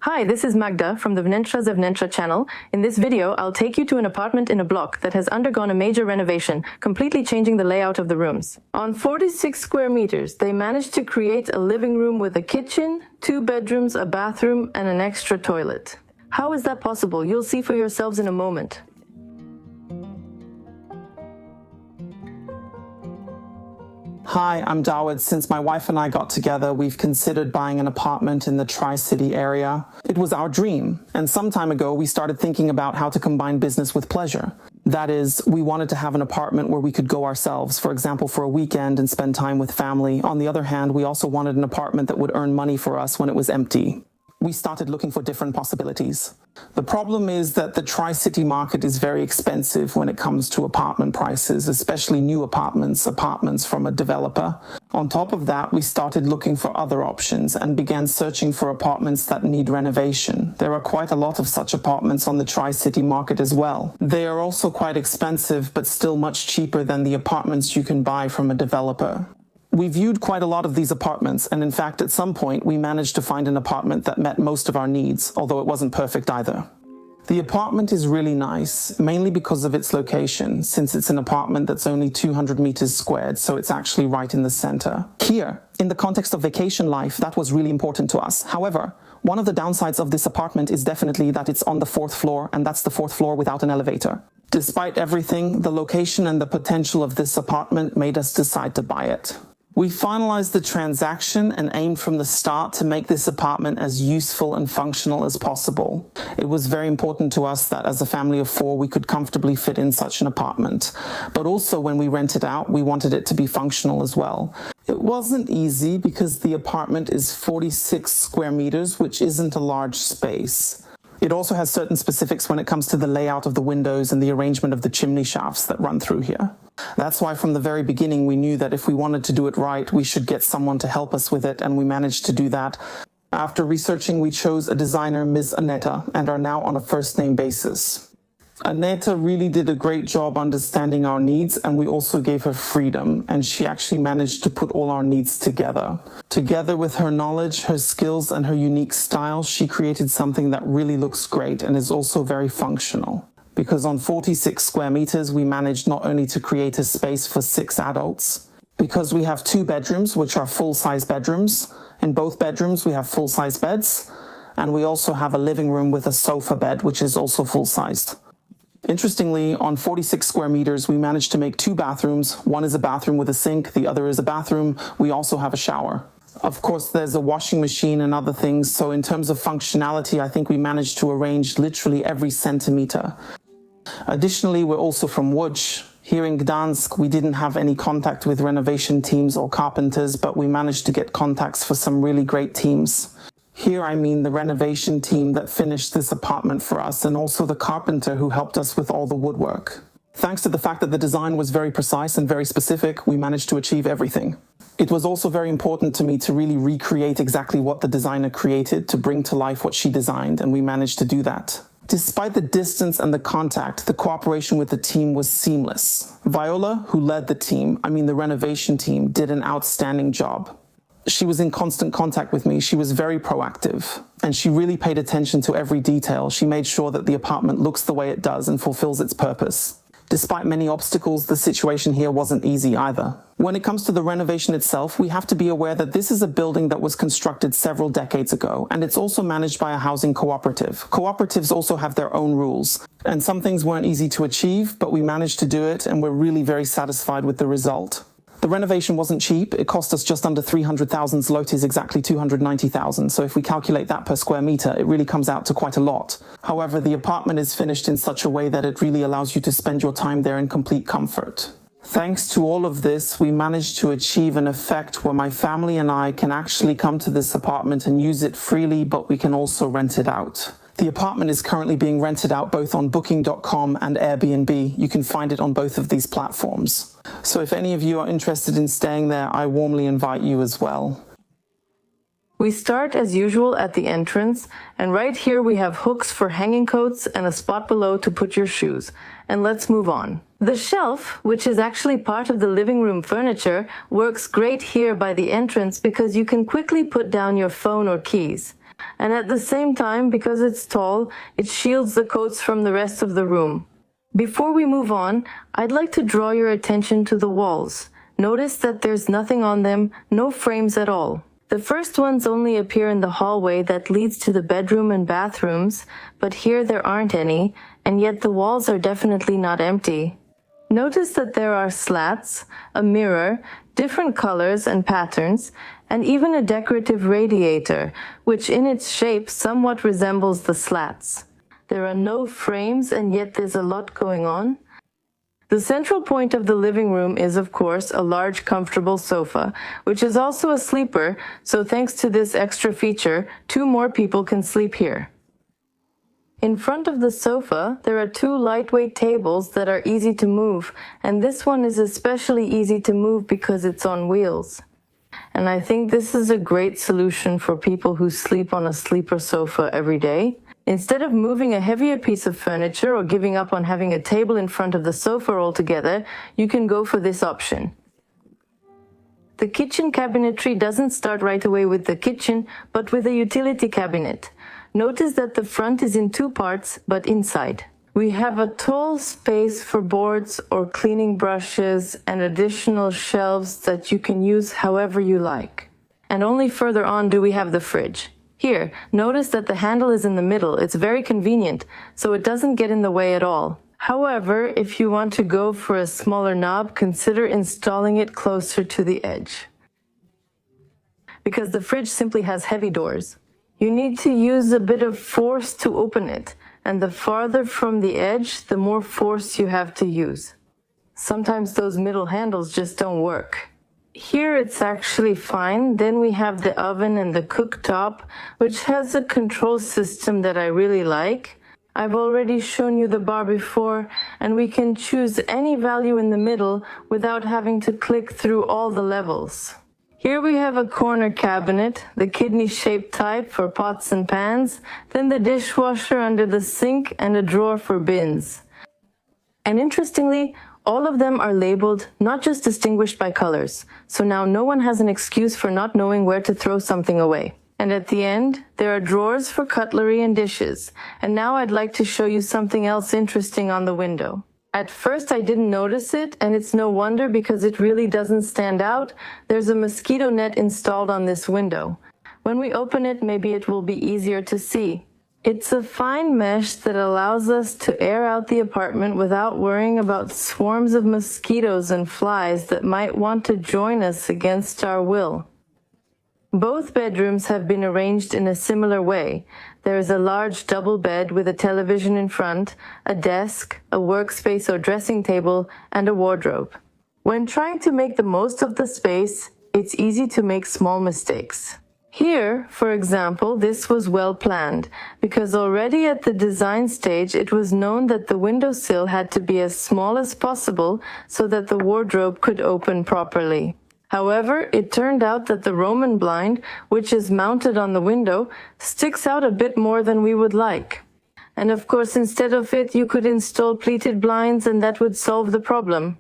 Hi, this is Magda from the Vnentra channel. In this video, I'll take you to an apartment in a block that has undergone a major renovation, completely changing the layout of the rooms. On 46 square meters, they managed to create a living room with a kitchen, 2 bedrooms, a bathroom, and an extra toilet. How is that possible? You'll see for yourselves in a moment. Hi, I'm Dawood. Since my wife and I got together, we've considered buying an apartment in the Tri-City area. It was our dream, and some time ago we started thinking about how to combine business with pleasure. That is, we wanted to have an apartment where we could go ourselves, for example, for a weekend and spend time with family. On the other hand, we also wanted an apartment that would earn money for us when it was empty. We started looking for different possibilities. The problem is that the Tri-City market is very expensive when it comes to apartment prices, especially new apartments from a developer. On top of that, we started looking for other options and began searching for apartments that need renovation. There are quite a lot of such apartments on the Tri-City market as well. They are also quite expensive, but still much cheaper than the apartments you can buy from a developer. We viewed quite a lot of these apartments, and in fact, at some point, we managed to find an apartment that met most of our needs, although it wasn't perfect either. The apartment is really nice, mainly because of its location, since it's an apartment that's only 200 meters squared, so it's actually right in the center. Here, in the context of vacation life, that was really important to us. However, one of the downsides of this apartment is definitely that it's on the 4th floor, and that's the 4th floor without an elevator. Despite everything, the location and the potential of this apartment made us decide to buy it. We finalized the transaction and aimed from the start to make this apartment as useful and functional as possible. It was very important to us that as a family of 4, we could comfortably fit in such an apartment. But also when we rent it out, we wanted it to be functional as well. It wasn't easy because the apartment is 46 square meters, which isn't a large space. It also has certain specifics when it comes to the layout of the windows and the arrangement of the chimney shafts that run through here. That's why from the very beginning we knew that if we wanted to do it right, we should get someone to help us with it, and we managed to do that. After researching, we chose a designer, Ms. Aneta, and are now on a first-name basis. Aneta really did a great job understanding our needs, and we also gave her freedom, and she actually managed to put all our needs together. Together with her knowledge, her skills, and her unique style, she created something that really looks great and is also very functional. Because on 46 square meters, we managed not only to create a space for 6 adults, because we have 2 bedrooms, which are full-size bedrooms. In both bedrooms, we have full-size beds, and we also have a living room with a sofa bed, which is also full-sized. Interestingly, on 46 square meters, we managed to make 2 bathrooms. One is a bathroom with a sink, the other is a bathroom. We also have a shower. Of course, there's a washing machine and other things, so in terms of functionality, I think we managed to arrange literally every centimeter. Additionally, we're also from Łódź. Here in Gdansk, we didn't have any contact with renovation teams or carpenters, but we managed to get contacts for some really great teams. Here I mean the renovation team that finished this apartment for us, and also the carpenter who helped us with all the woodwork. Thanks to the fact that the design was very precise and very specific, we managed to achieve everything. It was also very important to me to really recreate exactly what the designer created to bring to life what she designed, and we managed to do that. Despite the distance and the contact, the cooperation with the team was seamless. Viola, who led the renovation team, did an outstanding job. She was in constant contact with me. She was very proactive, and she really paid attention to every detail. She made sure that the apartment looks the way it does and fulfills its purpose. Despite many obstacles, the situation here wasn't easy either. When it comes to the renovation itself, we have to be aware that this is a building that was constructed several decades ago, and it's also managed by a housing cooperative. Cooperatives also have their own rules, and some things weren't easy to achieve, but we managed to do it, and we're really very satisfied with the result. The renovation wasn't cheap. It cost us just under 300,000 zlotys, exactly 290,000. So if we calculate that per square meter, it really comes out to quite a lot. However, the apartment is finished in such a way that it really allows you to spend your time there in complete comfort. Thanks to all of this, we managed to achieve an effect where my family and I can actually come to this apartment and use it freely, but we can also rent it out. The apartment is currently being rented out both on Booking.com and Airbnb. You can find it on both of these platforms. So if any of you are interested in staying there, I warmly invite you as well. We start as usual at the entrance, and right here we have hooks for hanging coats and a spot below to put your shoes. And let's move on. The shelf, which is actually part of the living room furniture, works great here by the entrance because you can quickly put down your phone or keys. And at the same time, because it's tall, it shields the coats from the rest of the room. Before we move on, I'd like to draw your attention to the walls. Notice that there's nothing on them, no frames at all. The first ones only appear in the hallway that leads to the bedroom and bathrooms, but here there aren't any, and yet the walls are definitely not empty. Notice that there are slats, a mirror, different colors and patterns, and even a decorative radiator, which in its shape somewhat resembles the slats. There are no frames, and yet there's a lot going on. The central point of the living room is, of course, a large, comfortable sofa, which is also a sleeper, so thanks to this extra feature, 2 more people can sleep here. In front of the sofa, there are 2 lightweight tables that are easy to move, and this one is especially easy to move because it's on wheels. And I think this is a great solution for people who sleep on a sleeper sofa every day. Instead of moving a heavier piece of furniture or giving up on having a table in front of the sofa altogether, you can go for this option. The kitchen cabinetry doesn't start right away with the kitchen, but with a utility cabinet. Notice that the front is in 2 parts, but inside. We have a tall space for boards or cleaning brushes and additional shelves that you can use however you like. And only further on do we have the fridge. Here, notice that the handle is in the middle. It's very convenient, so it doesn't get in the way at all. However, if you want to go for a smaller knob, consider installing it closer to the edge, because the fridge simply has heavy doors. You need to use a bit of force to open it, and the farther from the edge, the more force you have to use. Sometimes those middle handles just don't work. Here it's actually fine. Then we have the oven and the cooktop, which has a control system that I really like. I've already shown you the bar before, and we can choose any value in the middle without having to click through all the levels. Here we have a corner cabinet, the kidney-shaped type for pots and pans, then the dishwasher under the sink, and a drawer for bins. And interestingly, all of them are labeled, not just distinguished by colors, so now no one has an excuse for not knowing where to throw something away. And at the end, there are drawers for cutlery and dishes. And now I'd like to show you something else interesting on the window. At first I didn't notice it, and it's no wonder because it really doesn't stand out. There's a mosquito net installed on this window. When we open it, maybe it will be easier to see. It's a fine mesh that allows us to air out the apartment without worrying about swarms of mosquitoes and flies that might want to join us against our will. Both bedrooms have been arranged in a similar way. There is a large double bed with a television in front, a desk, a workspace or dressing table, and a wardrobe. When trying to make the most of the space, it's easy to make small mistakes. Here, for example, this was well planned, because already at the design stage it was known that the windowsill had to be as small as possible so that the wardrobe could open properly. However, it turned out that the Roman blind, which is mounted on the window, sticks out a bit more than we would like. And of course, instead of it, you could install pleated blinds and that would solve the problem.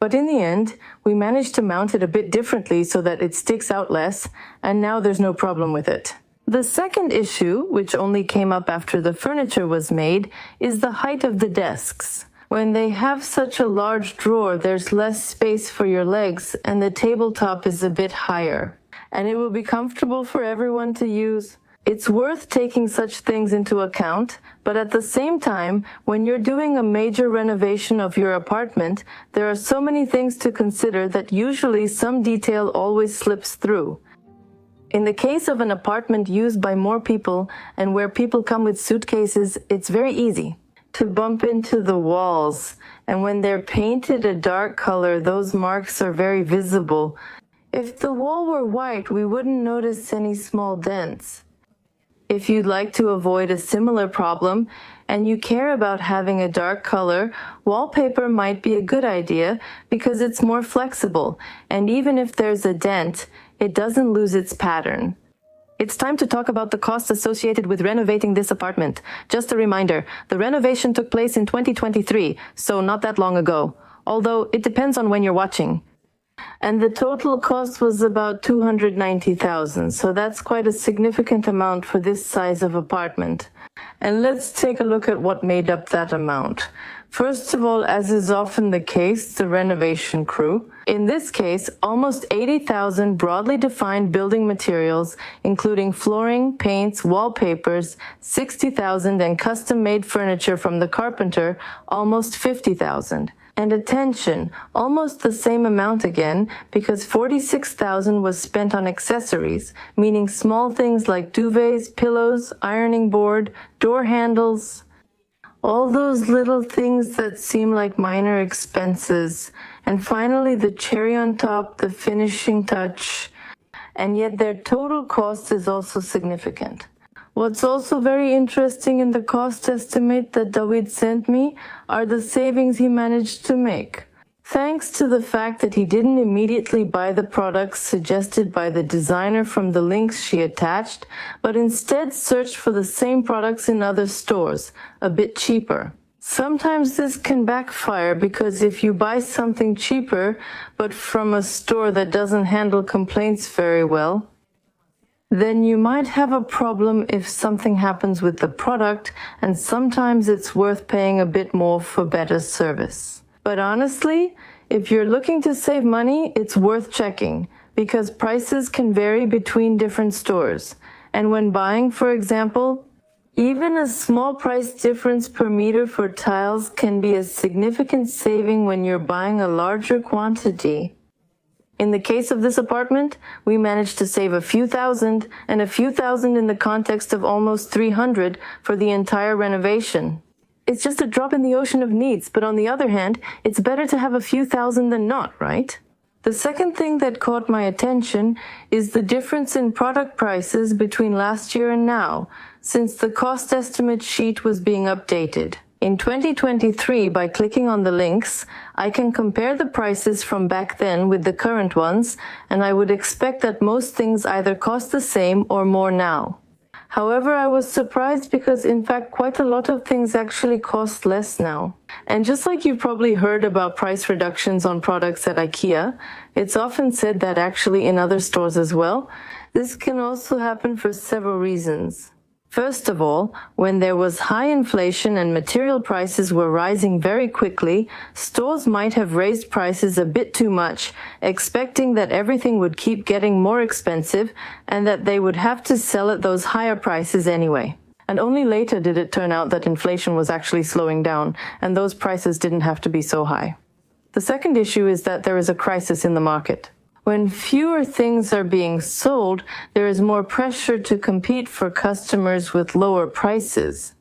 But in the end, we managed to mount it a bit differently so that it sticks out less, and now there's no problem with it. The second issue, which only came up after the furniture was made, is the height of the desks. When they have such a large drawer, there's less space for your legs, and the tabletop is a bit higher. And it will be comfortable for everyone to use. It's worth taking such things into account, but at the same time, when you're doing a major renovation of your apartment, there are so many things to consider that usually some detail always slips through. In the case of an apartment used by more people and where people come with suitcases, it's very easy to bump into the walls, and when they're painted a dark color, those marks are very visible. If the wall were white, we wouldn't notice any small dents. If you'd like to avoid a similar problem and you care about having a dark color, wallpaper might be a good idea because it's more flexible, and even if there's a dent, it doesn't lose its pattern. It's time to talk about the costs associated with renovating this apartment. Just a reminder, the renovation took place in 2023, so not that long ago, although it depends on when you're watching. And the total cost was about 290,000. So that's quite a significant amount for this size of apartment. And let's take a look at what made up that amount. First of all, as is often the case, the renovation crew. In this case, almost 80,000 broadly defined building materials, including flooring, paints, wallpapers, 60,000, and custom-made furniture from the carpenter, almost 50,000. And attention, almost the same amount again, because 46,000 was spent on accessories, meaning small things like duvets, pillows, ironing board, door handles, all those little things that seem like minor expenses. And finally, the cherry on top, the finishing touch, and yet their total cost is also significant. What's also very interesting in the cost estimate that David sent me are the savings he managed to make. Thanks to the fact that he didn't immediately buy the products suggested by the designer from the links she attached, but instead searched for the same products in other stores, a bit cheaper. Sometimes this can backfire because if you buy something cheaper, but from a store that doesn't handle complaints very well, then you might have a problem if something happens with the product, and sometimes it's worth paying a bit more for better service. But honestly, if you're looking to save money, it's worth checking, because prices can vary between different stores. And when buying, for example, even a small price difference per meter for tiles can be a significant saving when you're buying a larger quantity. In the case of this apartment, we managed to save a few thousand, and a few thousand in the context of almost 300 for the entire renovation. It's just a drop in the ocean of needs, but on the other hand, it's better to have a few thousand than not, right? The second thing that caught my attention is the difference in product prices between last year and now, since the cost estimate sheet was being updated. In 2023, by clicking on the links, I can compare the prices from back then with the current ones, and I would expect that most things either cost the same or more now. However, I was surprised because in fact quite a lot of things actually cost less now. And just like you've probably heard about price reductions on products at IKEA, it's often said that actually in other stores as well. This can also happen for several reasons. First of all, when there was high inflation and material prices were rising very quickly, stores might have raised prices a bit too much, expecting that everything would keep getting more expensive and that they would have to sell at those higher prices anyway. And only later did it turn out that inflation was actually slowing down and those prices didn't have to be so high. The second issue is that there is a crisis in the market. When fewer things are being sold, there is more pressure to compete for customers with lower prices.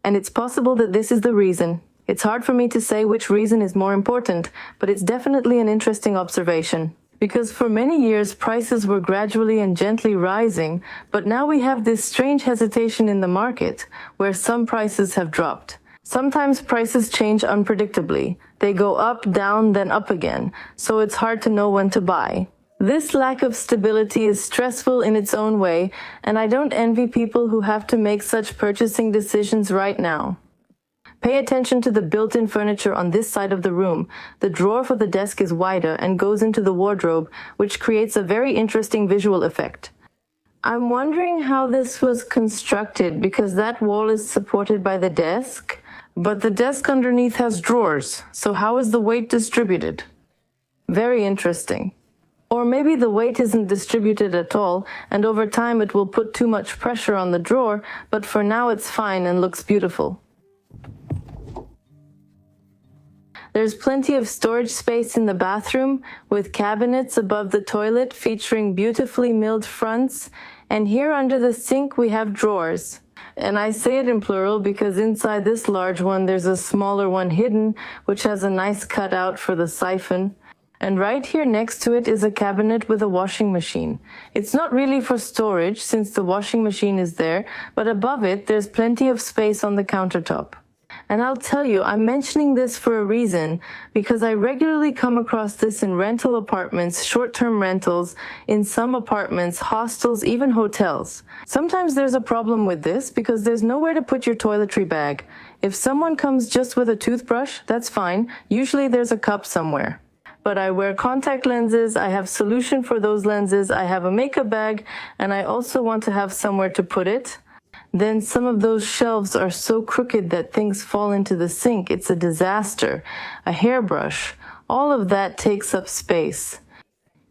And it's possible that this is the reason. It's hard for me to say which reason is more important, but it's definitely an interesting observation. Because for many years, prices were gradually and gently rising, but now we have this strange hesitation in the market, where some prices have dropped. Sometimes prices change unpredictably. They go up, down, then up again, so it's hard to know when to buy. This lack of stability is stressful in its own way, and I don't envy people who have to make such purchasing decisions right now. Pay attention to the built-in furniture on this side of the room. The drawer for the desk is wider and goes into the wardrobe, which creates a very interesting visual effect. I'm wondering how this was constructed because that wall is supported by the desk. But the desk underneath has drawers, so how is the weight distributed? Very interesting. Or maybe the weight isn't distributed at all, and over time it will put too much pressure on the drawer, but for now it's fine and looks beautiful. There's plenty of storage space in the bathroom, with cabinets above the toilet featuring beautifully milled fronts, and here under the sink we have drawers. And I say it in plural because inside this large one there's a smaller one hidden, which has a nice cutout for the siphon. And right here next to it is a cabinet with a washing machine. It's not really for storage since the washing machine is there, but above it there's plenty of space on the countertop. And I'll tell you, I'm mentioning this for a reason, because I regularly come across this in rental apartments, short-term rentals, in some apartments, hostels, even hotels. Sometimes there's a problem with this because there's nowhere to put your toiletry bag. If someone comes just with a toothbrush, that's fine. Usually there's a cup somewhere. but I wear contact lenses, I have solution for those lenses, I have a makeup bag, and I also want to have somewhere to put it. Then some of those shelves are so crooked that things fall into the sink. It's a disaster. A hairbrush. All of that takes up space.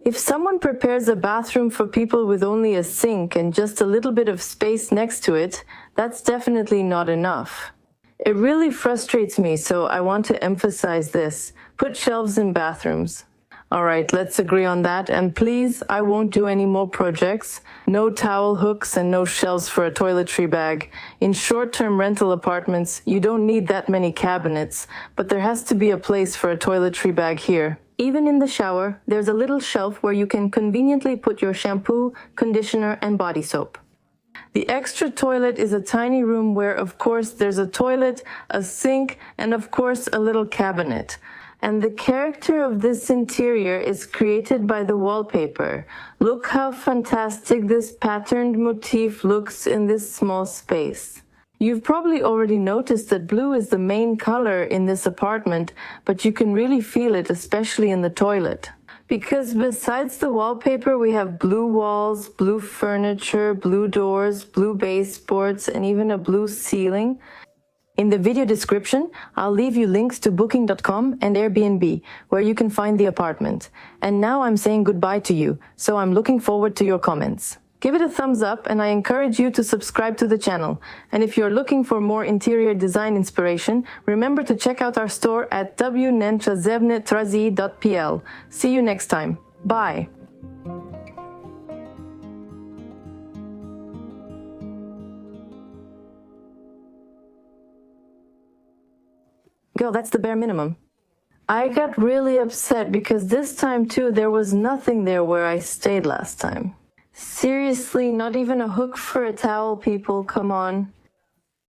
If someone prepares a bathroom for people with only a sink and just a little bit of space next to it, that's definitely not enough. It really frustrates me, so I want to emphasize this. Put shelves in bathrooms. All right, let's agree on that. And please, I won't do any more projects. No towel hooks and no shelves for a toiletry bag. In short-term rental apartments, you don't need that many cabinets, but there has to be a place for a toiletry bag here. Even in the shower, there's a little shelf where you can conveniently put your shampoo, conditioner, and body soap. The extra toilet is a tiny room where, of course, there's a toilet, a sink, and of course, a little cabinet. And the character of this interior is created by the wallpaper. Look how fantastic this patterned motif looks in this small space. You've probably already noticed that blue is the main color in this apartment, but you can really feel it, especially in the toilet. Because besides the wallpaper, we have blue walls, blue furniture, blue doors, blue baseboards, and even a blue ceiling. In the video description, I'll leave you links to booking.com and Airbnb, where you can find the apartment. And now I'm saying goodbye to you, so I'm looking forward to your comments. Give it a thumbs up, and I encourage you to subscribe to the channel. And if you're looking for more interior design inspiration, remember to check out our store at wnętrzazewne.pl. See you next time. Bye. Girl, that's the bare minimum. I got really upset because this time too, there was nothing there where I stayed last time. Seriously, not even a hook for a towel, people, come on.